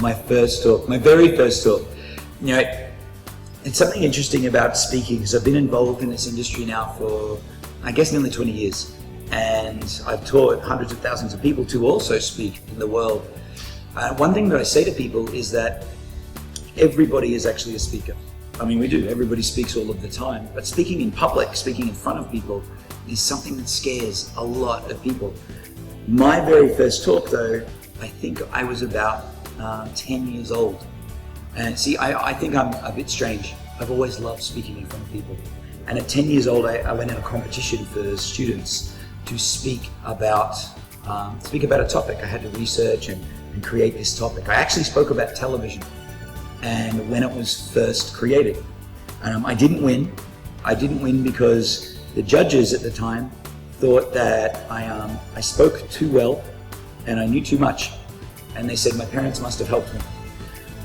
my first talk, my very first talk. You know, it's something interesting about speaking, because I've been involved in this industry now for, I guess, nearly 20 years. And I've taught hundreds of thousands of people to also speak in the world. One thing that I say to people is that everybody is actually a speaker. I mean, we do, everybody speaks all of the time, but speaking in public, speaking in front of people, is something that scares a lot of people. My very first talk, though, I think I was about 10 years old. And see, I think I'm a bit strange. I've always loved speaking in front of people. And at 10 years old, I went in a competition for students to speak about a topic. I had to research and create this topic. I actually spoke about television and when it was first created. I didn't win. I didn't win because the judges at the time thought that I spoke too well and I knew too much. And they said my parents must have helped me.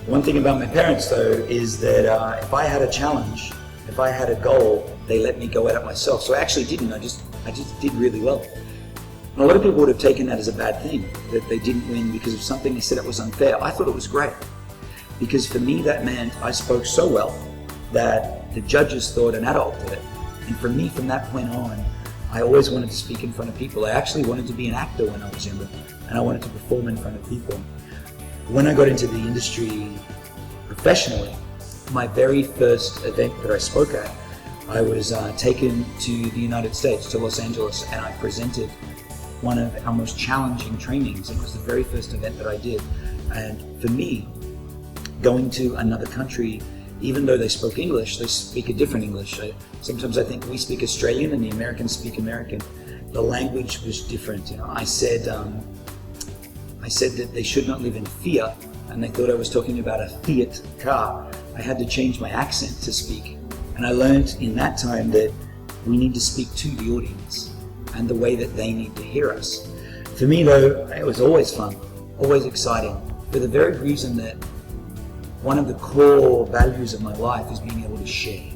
One thing about my parents, though, is that if I had a challenge, if I had a goal, they let me go at it myself. So I actually didn't. I just did really well. And a lot of people would have taken that as a bad thing, that they didn't win because of something. They said it was unfair. I thought it was great, because for me that meant I spoke so well that the judges thought an adult did it. And for me, from that point on, I always wanted to speak in front of people. I actually wanted to be an actor when I was younger, and I wanted to perform in front of people. When I got into the industry professionally, my very first event that I spoke at, I was taken to the United States, to Los Angeles, and I presented one of our most challenging trainings. It was the very first event that I did. And for me, going to another country, even though they spoke English, they speak a different English. Sometimes I think we speak Australian and the Americans speak American. The language was different. You know, I said that they should not live in fear, and they thought I was talking about a Fiat car. I had to change my accent to speak. And I learned in that time that we need to speak to the audience and the way that they need to hear us. For me, though, it was always fun, always exciting, for the very reason that one of the core values of my life is being able to share.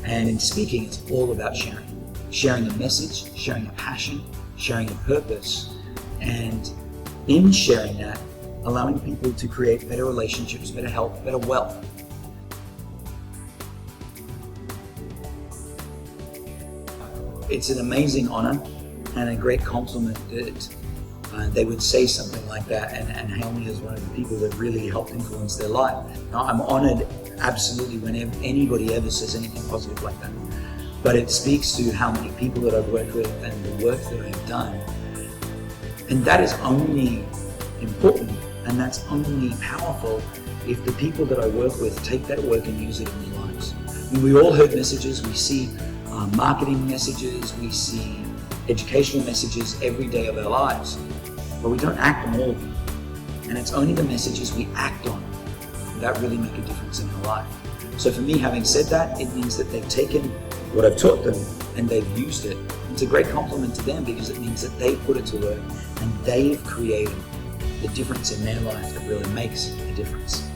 And in speaking, it's all about sharing. Sharing a message, sharing a passion, sharing a purpose, and in sharing that, allowing people to create better relationships, better health, better wealth. It's an amazing honor and a great compliment that they would say something like that and hail me as one of the people that really helped influence their life. Now, I'm honored absolutely whenever anybody ever says anything positive like that. But it speaks to how many people that I've worked with and the work that I've done. And that is only important, and that's only powerful if the people that I work with take that work and use it in their lives. I mean, we all heard messages, we see marketing messages, we see educational messages every day of our lives, but we don't act on all of them. And it's only the messages we act on that really make a difference in our life. So for me, having said that, it means that they've taken what I've taught them and they've used it. It's a great compliment to them, because it means that they've put it to work and they've created the difference in their life that really makes a difference.